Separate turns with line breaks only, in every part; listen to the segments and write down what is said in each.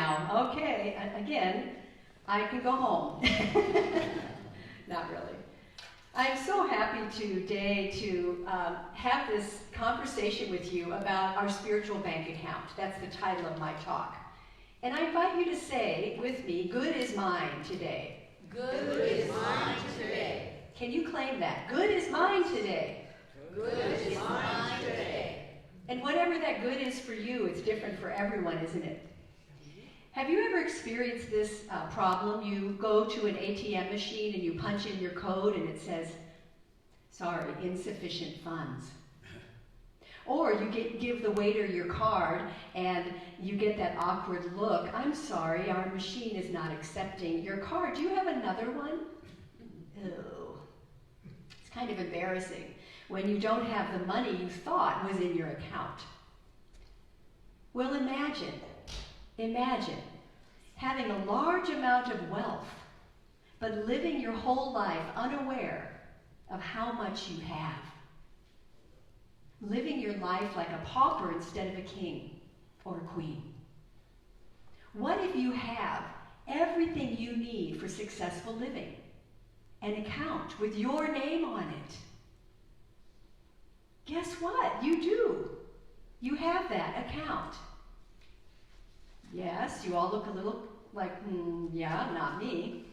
now. Okay, again, I can go home. Not really. I'm so happy today to have this conversation with you about our spiritual bank account. That's the title of my talk. And I invite you to say with me, good is mine today.
Good is mine today.
Can you claim that? Good is mine today.
Good is mine today.
And whatever that good is for you, it's different for everyone, isn't it? Have you ever experienced this problem? You go to an ATM machine and you punch in your code and it says, sorry, insufficient funds. Or you give the waiter your card and you get that awkward look. I'm sorry, our machine is not accepting your card. Do you have another one? Oh, it's kind of embarrassing when you don't have the money you thought was in your account. Well, imagine having a large amount of wealth, but living your whole life unaware of how much you have. Living your life like a pauper instead of a king or a queen. What if you have everything you need for successful living? An account with your name on it. Guess what? You do. You have that account. Yes, you all look a little like, yeah, not me.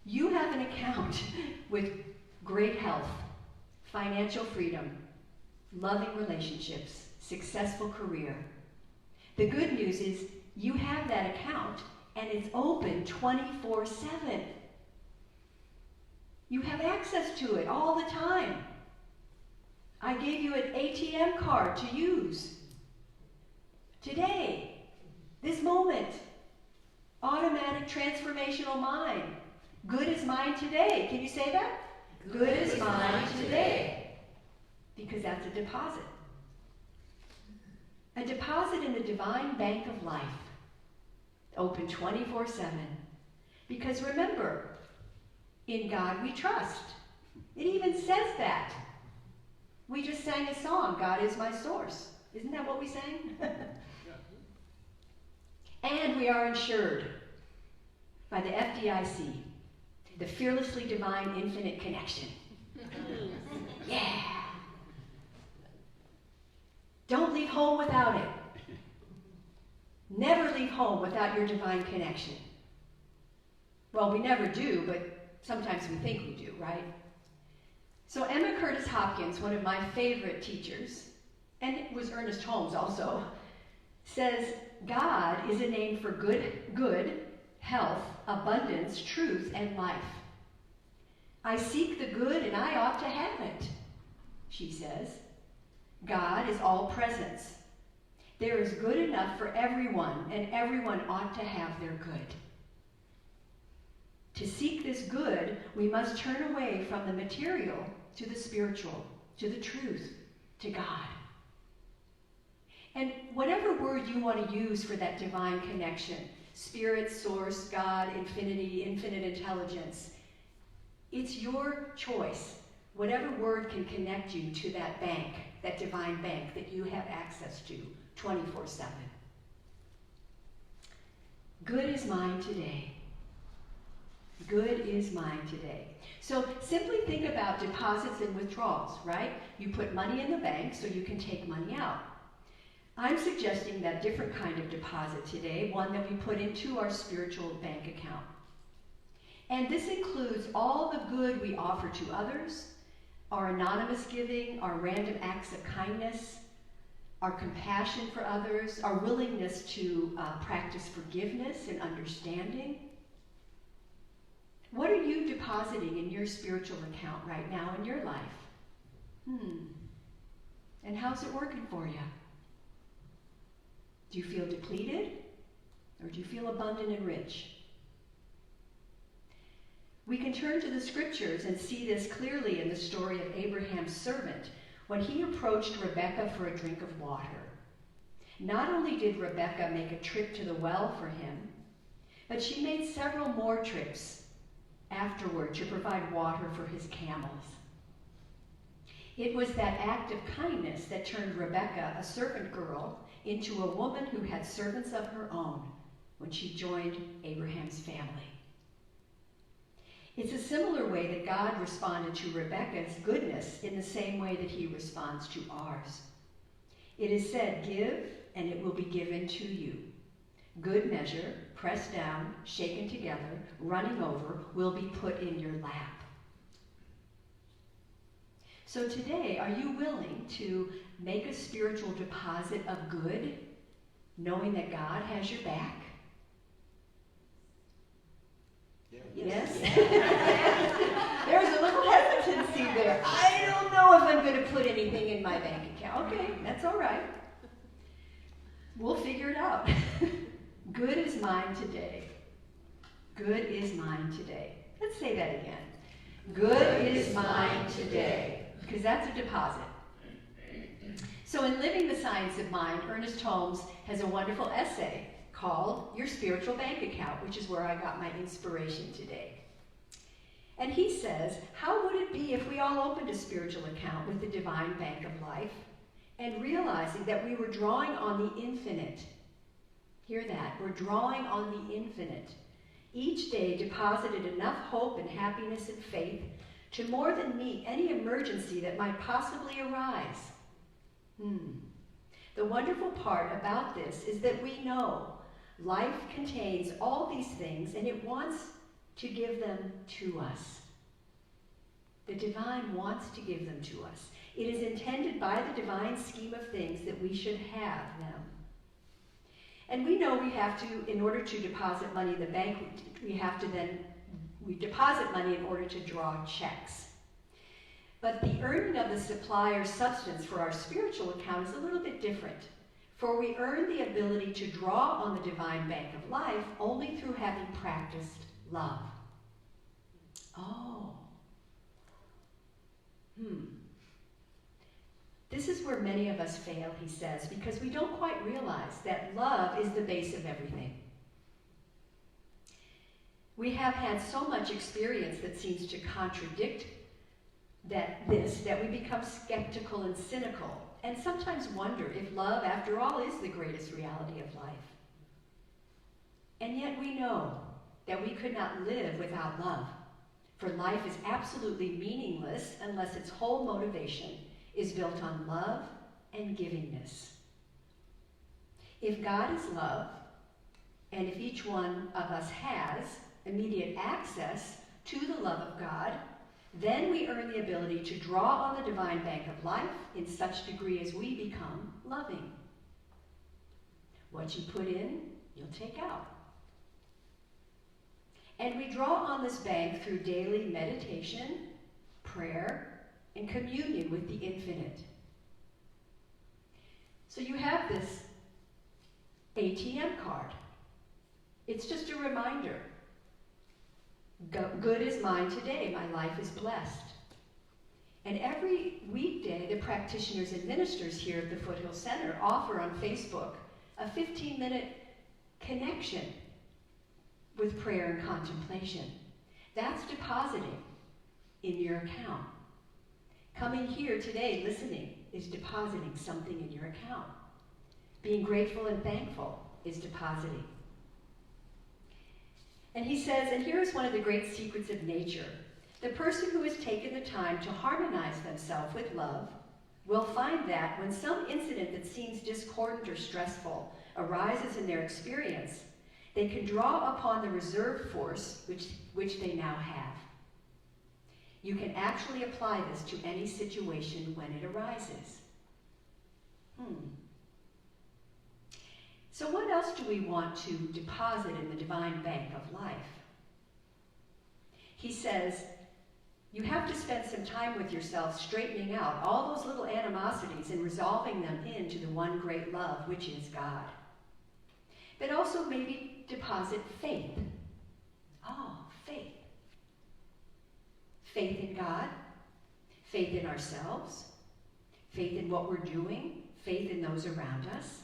You have an account with great health, financial freedom, loving relationships, successful career. The good news is you have that account and it's open 24/7. You have access to it all the time. I gave you an ATM card to use. Today, this moment, automatic transformational mind. Good is mine today. Can you say that? Good is mine today. Because that's a deposit. A deposit in the divine bank of life. Open 24/7. Because remember, in God we trust. It even says that. We just sang a song, God is my source. Isn't that what we sang? And we are insured by the FDIC, the Fearlessly Divine Infinite Connection. Yeah. Don't leave home without it. Never leave home without your divine connection. Well, we never do, but sometimes we think we do, right? So Emma Curtis Hopkins, one of my favorite teachers, and it was Ernest Holmes also, says God is a name for good, health, abundance, truth, and life. I seek the good and I ought to have it, she says. God is all presence. There is good enough for everyone, and everyone ought to have their good. To seek this good, we must turn away from the material to the spiritual, to the truth, to God. And whatever word you want to use for that divine connection, spirit, source, God, infinity, infinite intelligence, it's your choice. Whatever word can connect you to that bank, that divine bank that you have access to 24/7. Good is mine today. Good is mine today. So simply think about deposits and withdrawals, right? You put money in the bank so you can take money out. I'm suggesting that different kind of deposit today, one that we put into our spiritual bank account. And this includes all the good we offer to others, our anonymous giving, our random acts of kindness, our compassion for others, our willingness to practice forgiveness and understanding. What are you depositing in your spiritual account right now in your life? And how's it working for you? Do you feel depleted? Or do you feel abundant and rich? We can turn to the scriptures and see this clearly in the story of Abraham's servant when he approached Rebekah for a drink of water. Not only did Rebekah make a trip to the well for him, but she made several more trips afterward to provide water for his camels. It was that act of kindness that turned Rebekah, a servant girl, into a woman who had servants of her own when when she joined Abraham's family. It's a similar way that God responded to Rebekah's goodness in the same way that he responds to ours. It is said, "Give, and it will be given to you. Good measure, pressed down, shaken together, running over, will be put in your lap." So today, are you willing to make a spiritual deposit of good, knowing that God has your back? Yes? There's a little hesitancy there. I don't know if I'm going to put anything in my bank account. Okay, that's all right. We'll figure it out. Good is mine today. Good is mine today. Let's say that again. Good is mine today. Because that's a deposit. So in Living the Science of Mind, Ernest Holmes has a wonderful essay called Your Spiritual Bank Account, which is where I got my inspiration today. And he says, how would it be if we all opened a spiritual account with the divine bank of life and realizing that we were drawing on the infinite? Hear that, we're drawing on the infinite. Each day deposited enough hope and happiness and faith to more than meet any emergency that might possibly arise. The wonderful part about this is that we know life contains all these things and it wants to give them to us. The divine wants to give them to us. It is intended by the divine scheme of things that we should have them. And we know we have to, in order to deposit money in the bank, we deposit money in order to draw checks. But the earning of the supply or substance for our spiritual account is a little bit different. For we earn the ability to draw on the divine bank of life only through having practiced love. Oh. This is where many of us fail, he says, because we don't quite realize that love is the base of everything. We have had so much experience that seems to contradict that we become skeptical and cynical, and sometimes wonder if love, after all, is the greatest reality of life. And yet we know that we could not live without love, for life is absolutely meaningless unless its whole motivation is built on love and givingness. If God is love, and if each one of us has immediate access to the love of God, then we earn the ability to draw on the divine bank of life in such degree as we become loving. What you put in, you'll take out. And we draw on this bank through daily meditation, prayer, and communion with the infinite. So you have this ATM card. It's just a reminder. Good is mine today. My life is blessed. And every weekday, the practitioners and ministers here at the Foothill Center offer on Facebook a 15-minute connection with prayer and contemplation. That's depositing in your account. Coming here today, listening, is depositing something in your account. Being grateful and thankful is depositing. And he says, and here is one of the great secrets of nature. The person who has taken the time to harmonize themselves with love will find that when some incident that seems discordant or stressful arises in their experience, they can draw upon the reserve force which they now have. You can actually apply this to any situation when it arises. So what else do we want to deposit in the divine bank of life? He says, you have to spend some time with yourself straightening out all those little animosities and resolving them into the one great love, which is God. But also maybe deposit faith. Oh, faith. Faith in God, faith in ourselves, faith in what we're doing, faith in those around us.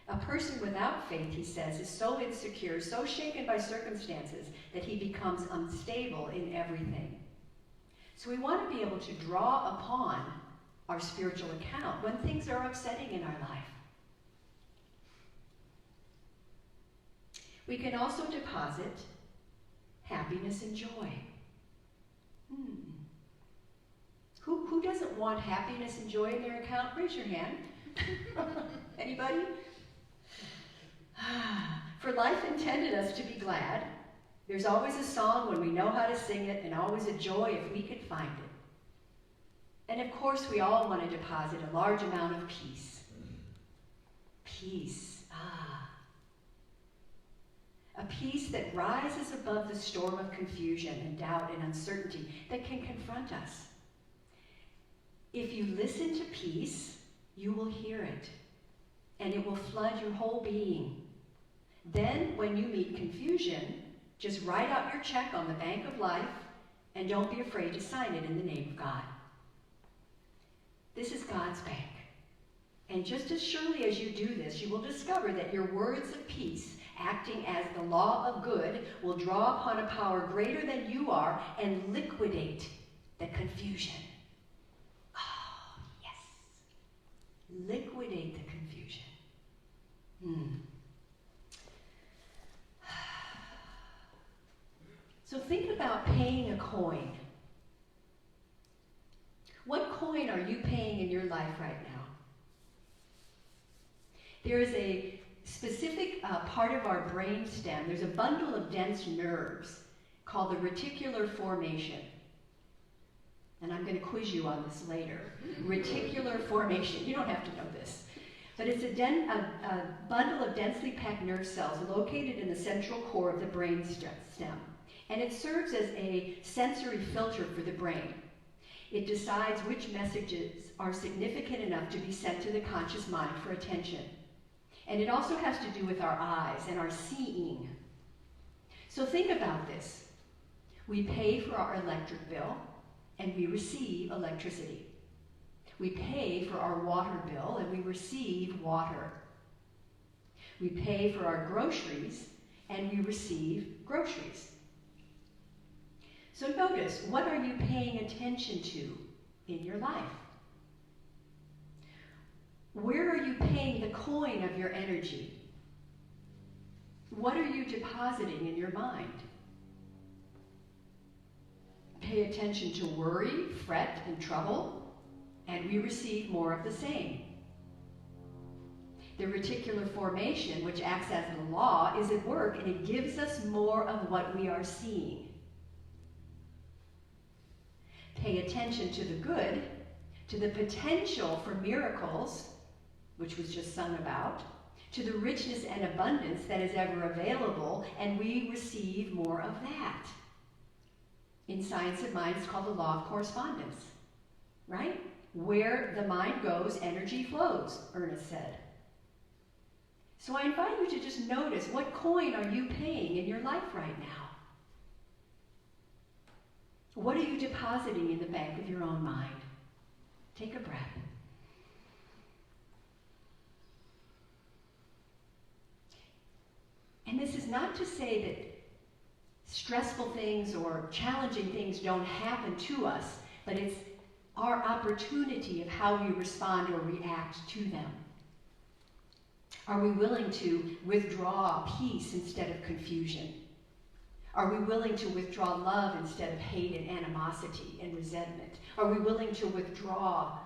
A person without faith, he says, is so insecure, so shaken by circumstances that he becomes unstable in everything. So we want to be able to draw upon our spiritual account when things are upsetting in our life. We can also deposit happiness and joy. Who doesn't want happiness and joy in their account? Raise your hand. Anybody? For life intended us to be glad. There's always a song when we know how to sing it, and always a joy if we could find it. And of course, we all want to deposit a large amount of peace. Peace. A peace that rises above the storm of confusion and doubt and uncertainty that can confront us. If you listen to peace, you will hear it, and it will flood your whole being. Then, when you meet confusion, just write out your check on the bank of life, and don't be afraid to sign it in the name of God. This is God's bank. And just as surely as you do this, you will discover that your words of peace, acting as the law of good, will draw upon a power greater than you are and liquidate the confusion. Oh, yes. Liquidate the confusion. So think about paying a coin. What coin are you paying in your life right now? There is a specific part of our brain stem. There's a bundle of dense nerves called the reticular formation. And I'm going to quiz you on this later. Reticular formation. You don't have to know this. But it's a bundle of densely packed nerve cells located in the central core of the brain stem. And it serves as a sensory filter for the brain. It decides which messages are significant enough to be sent to the conscious mind for attention. And it also has to do with our eyes and our seeing. So think about this. We pay for our electric bill, and we receive electricity. We pay for our water bill, and we receive water. We pay for our groceries, and we receive groceries. So notice, what are you paying attention to in your life? Where are you paying the coin of your energy? What are you depositing in your mind? Pay attention to worry, fret, and trouble, and we receive more of the same. The reticular formation, which acts as the law, is at work, and it gives us more of what we are seeing. Pay attention to the good, to the potential for miracles, which was just sung about, to the richness and abundance that is ever available, and we receive more of that. In science of mind, it's called the law of correspondence, right? Where the mind goes, energy flows, Ernest said. So I invite you to just notice, what coin are you paying in your life right now? What are you depositing in the bank of your own mind? Take a breath. And this is not to say that stressful things or challenging things don't happen to us, but it's our opportunity of how we respond or react to them. Are we willing to withdraw peace instead of confusion? Are we willing to withdraw love instead of hate and animosity and resentment? Are we willing to withdraw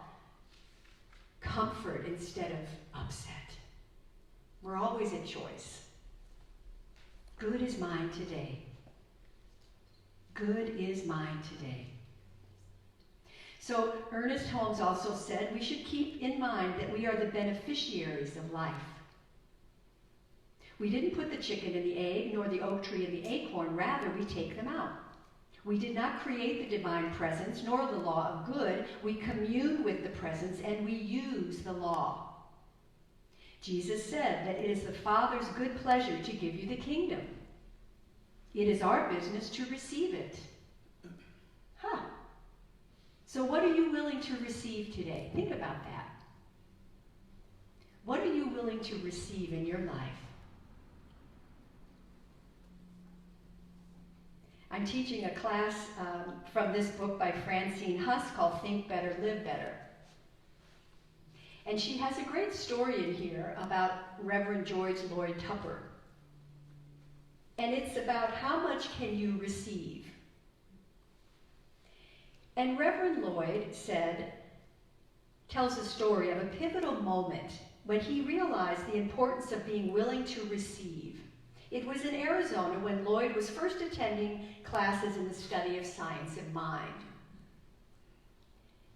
comfort instead of upset? We're always at choice. Good is mine today. Good is mine today. So Ernest Holmes also said we should keep in mind that we are the beneficiaries of life. We didn't put the chicken in the egg, nor the oak tree in the acorn. Rather, we take them out. We did not create the divine presence, nor the law of good. We commune with the presence, and we use the law. Jesus said that it is the Father's good pleasure to give you the kingdom. It is our business to receive it. So what are you willing to receive today? Think about that. What are you willing to receive in your life? I'm teaching a class from this book by Francine Huss called Think Better, Live Better. And she has a great story in here about Reverend George Lloyd Tupper. and it's about how much can you receive. And Reverend Lloyd tells a story of a pivotal moment when he realized the importance of being willing to receive. It was in Arizona when Lloyd was first attending classes in the study of science of mind.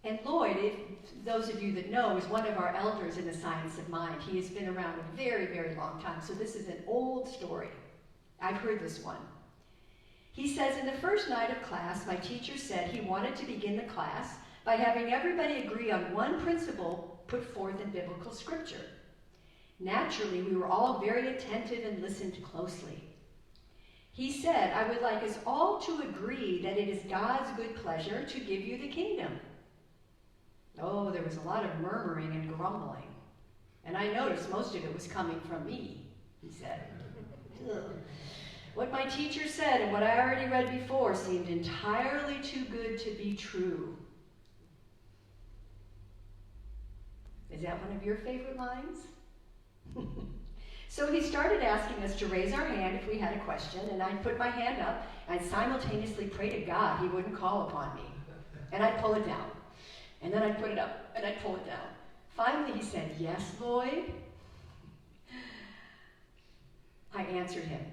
And Lloyd, those of you that know, is one of our elders in the science of mind. He has been around a very, very long time, so this is an old story. I've heard this one. He says, in the first night of class, my teacher said he wanted to begin the class by having everybody agree on one principle put forth in biblical scripture. Naturally, we were all very attentive and listened closely. He said, I would like us all to agree that it is God's good pleasure to give you the kingdom. Oh, there was a lot of murmuring and grumbling. And I noticed most of it was coming from me, he said. What my teacher said and what I already read before seemed entirely too good to be true. Is that one of your favorite lines? So he started asking us to raise our hand if we had a question, and I'd put my hand up and simultaneously pray to God he wouldn't call upon me. And I'd pull it down. And then I'd put it up, and I'd pull it down. Finally, he said, yes, Lloyd? I answered him,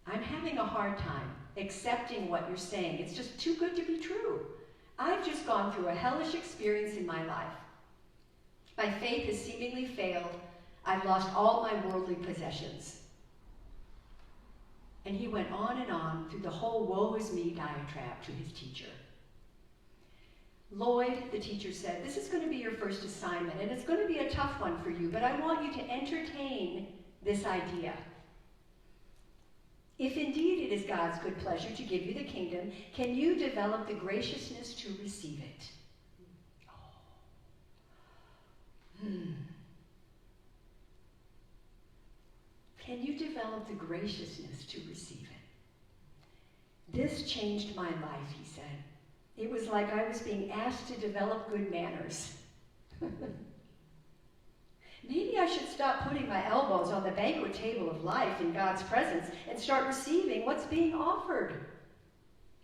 I'm having a hard time accepting what you're saying. It's just too good to be true. I've just gone through a hellish experience in my life. My faith has seemingly failed. I've lost all my worldly possessions. And he went on and on through the whole woe is me diatribe to his teacher. Lloyd, the teacher said, this is going to be your first assignment, and it's going to be a tough one for you, but I want you to entertain this idea. If indeed it is God's good pleasure to give you the kingdom, can you develop the graciousness to receive it? Can you develop the graciousness to receive it? This changed my life, he said. It was like I was being asked to develop good manners. Maybe I should stop putting my elbows on the banquet table of life in God's presence and start receiving what's being offered.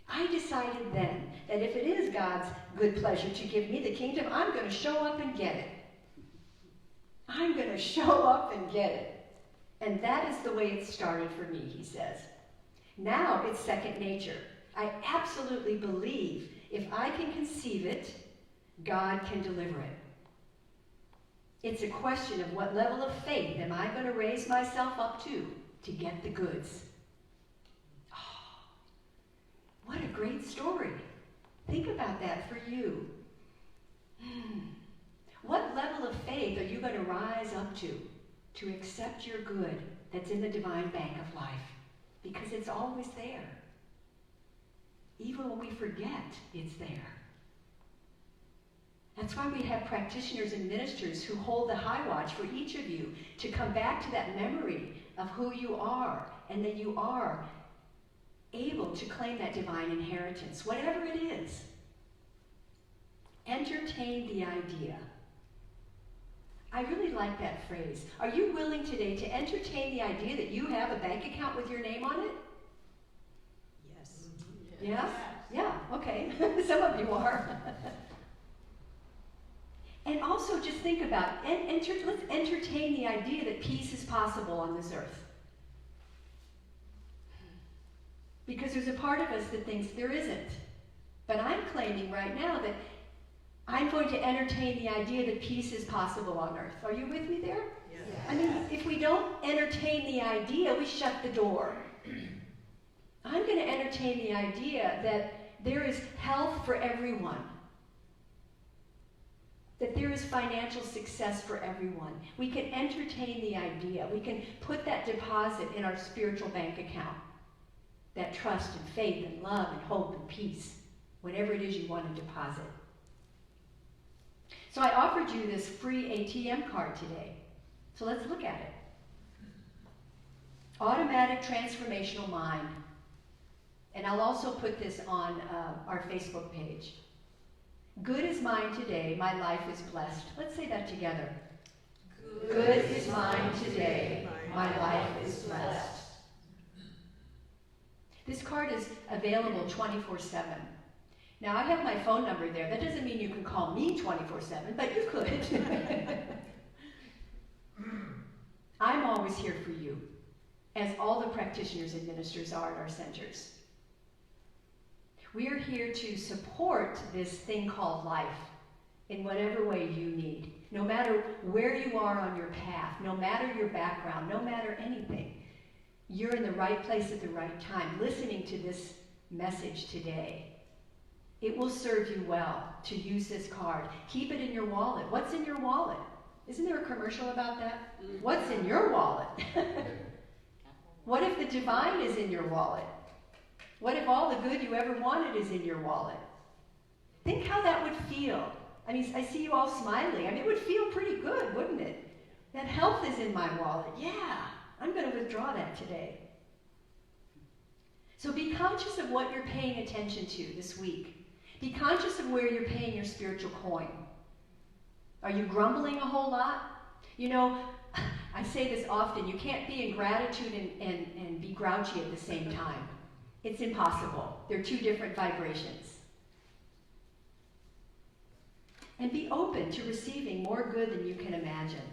I decided then that if it is God's good pleasure to give me the kingdom, I'm going to show up and get it. I'm going to show up and get it. And that is the way it started for me, he says. Now it's second nature. I absolutely believe if I can conceive it, God can deliver it. It's a question of what level of faith am I going to raise myself up to get the goods. Oh, what a great story. Think about that for you. What level of faith are you going to rise up to accept your good that's in the divine bank of life? Because it's always there. Even when we forget, it's there. That's why we have practitioners and ministers who hold the high watch for each of you to come back to that memory of who you are and that you are able to claim that divine inheritance, whatever it is. Entertain the idea. I really like that phrase. Are you willing today to entertain the idea that you have a bank account with your name on it?
Yes.
Yeah? Yeah, okay. Some of you are. And also just think about, let's entertain the idea that peace is possible on this earth. Because there's a part of us that thinks there isn't. But I'm claiming right now that I'm going to entertain the idea that peace is possible on earth. Are you with me there?
Yes.
I mean, if we don't entertain the idea, we shut the door. I'm going to entertain the idea that there is health for everyone. That there is financial success for everyone. We can entertain the idea. We can put that deposit in our spiritual bank account. That trust and faith and love and hope and peace. Whatever it is you want to deposit. So I offered you this free ATM card today. So let's look at it. Automatic Transformational Mind. And I'll also put this on our Facebook page. Good is mine today, my life is blessed. Let's say that together. Good is mine today, my life is blessed. This card is available 24/7. Now, I have my phone number there. That doesn't mean you can call me 24/7, but you could. I'm always here for you, as all the practitioners and ministers are at our centers. We are here to support this thing called life in whatever way you need. No matter where you are on your path, no matter your background, no matter anything, you're in the right place at the right time, listening to this message today. It will serve you well to use this card. Keep it in your wallet. What's in your wallet? Isn't there a commercial about that? What's in your wallet? What if the divine is in your wallet? What if all the good you ever wanted is in your wallet? Think how that would feel. I mean, I see you all smiling. I mean, it would feel pretty good, wouldn't it? That health is in my wallet. Yeah, I'm going to withdraw that today. So be conscious of what you're paying attention to this week. Be conscious of where you're paying your spiritual coin. Are you grumbling a whole lot? You know, I say this often, you can't be in gratitude and be grouchy at the same time. It's impossible. They're two different vibrations. And be open to receiving more good than you can imagine.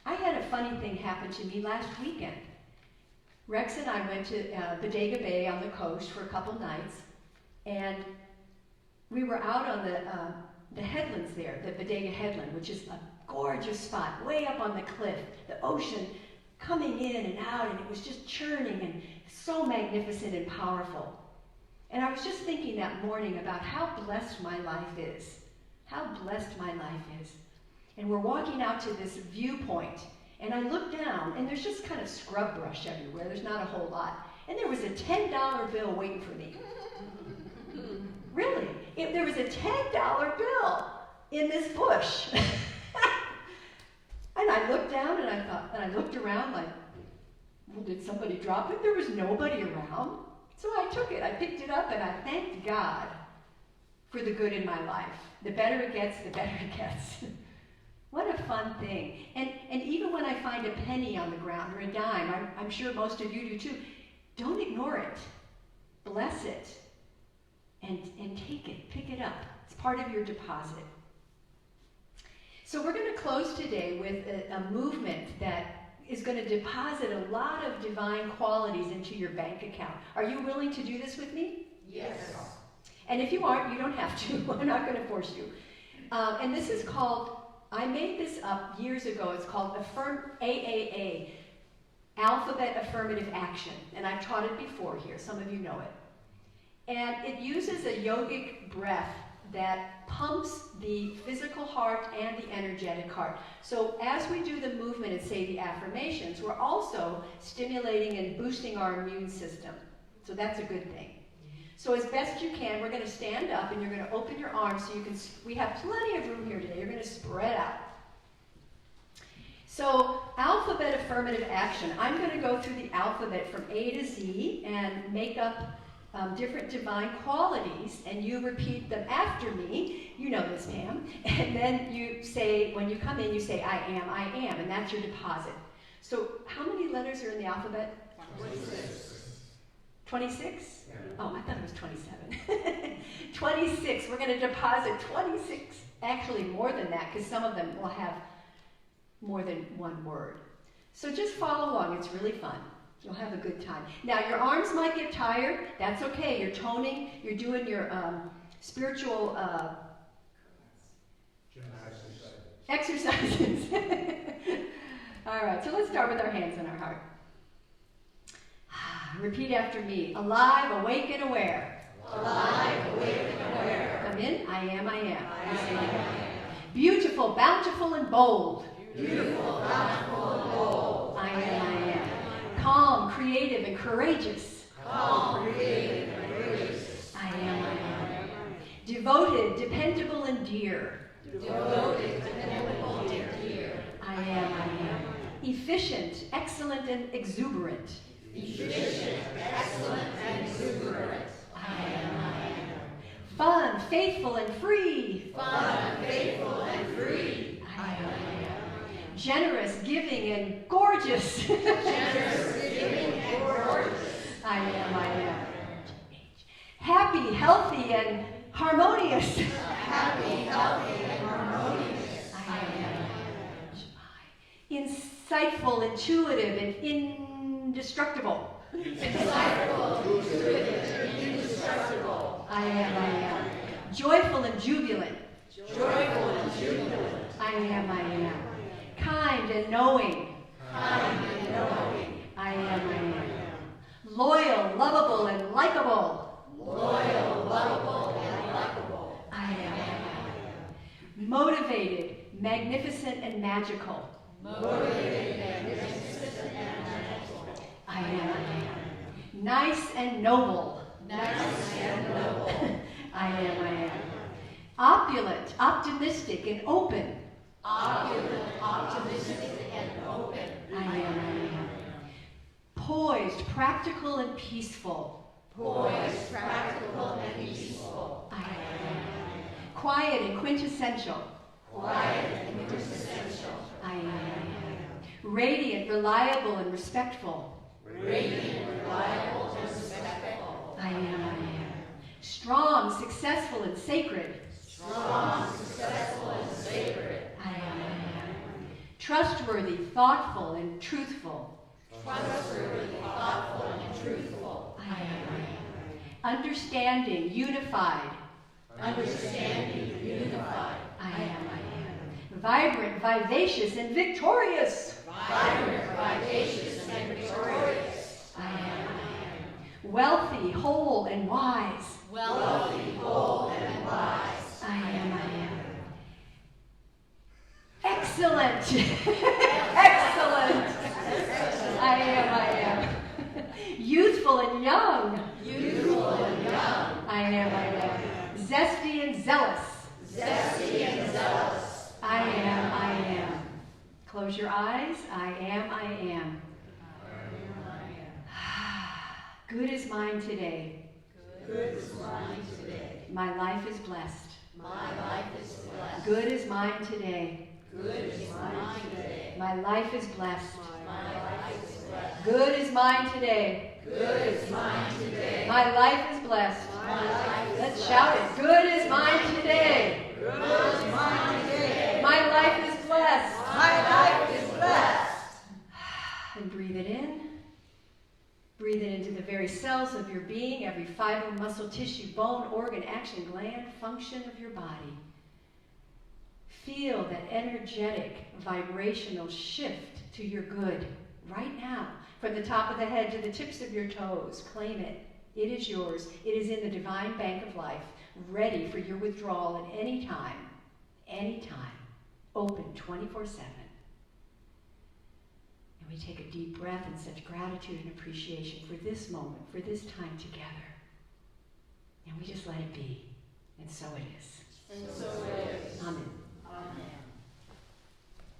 I had a funny thing happen to me last weekend. Rex and I went to Bodega Bay on the coast for a couple nights, and we were out on the headlands there, the Bodega Headland, which is a gorgeous spot, way up on the cliff, the ocean coming in and out, and it was just churning and so magnificent and powerful. And I was just thinking that morning about how blessed my life is. How blessed my life is. And we're walking out to this viewpoint, and I look down, and there's just kind of scrub brush everywhere. There's not a whole lot. And there was a $10 bill waiting for me. Really? There was a $10 bill in this bush. And I looked down, and I thought, and I looked around like, well, did somebody drop it? There was nobody around. So I took it. I picked it up, and I thanked God for the good in my life. The better it gets, the better it gets. What a fun thing. And even when I find a penny on the ground or a dime, I'm sure most of you do too, don't ignore it. Bless it. And take it. Pick it up. It's part of your deposit. So we're going to close today with a movement that is going to deposit a lot of divine qualities into your bank account. Are you willing to do this with me?
Yes.
And if you aren't, you don't have to. I'm not going to force you. And this is called, I made this up years ago. It's called AAA, Alphabet Affirmative Action. And I've taught it before here. Some of you know it. And it uses a yogic breath that pumps the physical heart and the energetic heart. So as we do the movement and say the affirmations, we're also stimulating and boosting our immune system. So that's a good thing. So as best you can, we're going to stand up and you're going to open your arms so you can, we have plenty of room here today. You're going to spread out. So alphabet affirmative action. I'm going to go through the alphabet from A to Z and make up different divine qualities, and you repeat them after me. You know this, Pam. And then you say, when you come in, you say, I am, and that's your deposit. So how many letters are in the alphabet?
26.
26? Yeah. Oh, I thought it was 27. 26. We're going to deposit 26. Actually, more than that, because some of them will have more than one word. So just follow along. It's really fun. You'll have a good time. Now, your arms might get tired. That's okay. You're toning. You're doing your spiritual exercises. All right, so let's start with our hands on our heart. Repeat after me. Alive, awake, and aware.
Alive, awake, and aware.
Come in. I am.
I am.
Beautiful, bountiful, and bold.
Beautiful, bountiful, and bold.
I am. Calm, creative, and courageous.
Calm, creative, and courageous.
I am. Devoted, dependable, and dear.
Devoted, dependable, and dear.
I am. Efficient, excellent, and exuberant.
Efficient, excellent, and exuberant.
I am. Fun, faithful, and free.
Fun, faithful, and free.
I am. Generous, giving, and gorgeous.
Generous, giving, and gorgeous.
I am. intuitive, and indestructible.
Insightful, intuitive, and indestructible.
I am. Joyful and jubilant.
Joyful and jubilant.
I am. Kind and knowing.
Kind and knowing.
I am. Loyal, lovable, and likable.
Loyal, lovable, and likable.
I am. Motivated, magnificent, and magical.
Motivated, magnificent, and magical.
I am. Nice and noble.
Nice and noble.
I am. Opulent, optimistic, and open.
Opulent, optimistic, and open.
I am. Poised, practical, and peaceful.
Poised, practical, and peaceful.
I am. Quiet and quintessential.
Quiet and quintessential.
I am. Radiant, reliable, and respectful.
Radiant, reliable, and respectful.
I am. Strong, successful, and sacred.
Strong, successful, and sacred.
I am. Trustworthy, thoughtful, and truthful.
Trustworthy, thoughtful, and truthful.
I am. Understanding, unified.
Understanding, unified.
I am. Vibrant, vivacious, and victorious.
Vibrant, vivacious, and victorious.
I am. Wealthy, whole, and wise.
Wealthy, whole, and wise.
I am. Excellent. Excellent. I am. Youthful and young.
Youthful and young.
I am. Zesty and zealous.
Zesty and zealous.
I am. Close your eyes. I am. Good is mine today.
Good is mine today.
My life is blessed.
My life is blessed.
Good is mine today.
Good is mine today.
My life is blessed.
My life is blessed.
Good is mine today.
Good is mine today.
My life is blessed.
My life is
Let's
blessed.
shout it. Good is mine today.
Good is mine today.
My life is blessed.
My life is blessed.
And breathe it in. Breathe it into the very cells of your being, every fiber, muscle, tissue, bone, organ, action, gland, function of your body. Feel that energetic, vibrational shift to your good right now. From the top of the head to the tips of your toes. Claim it. It is yours. It is in the divine bank of life, ready for your withdrawal at any time. Anytime. Open 24/7. We take a deep breath in such gratitude and appreciation for this moment, for this time together. And we just let it be. And so it is.
And so it is.
Amen.
Amen.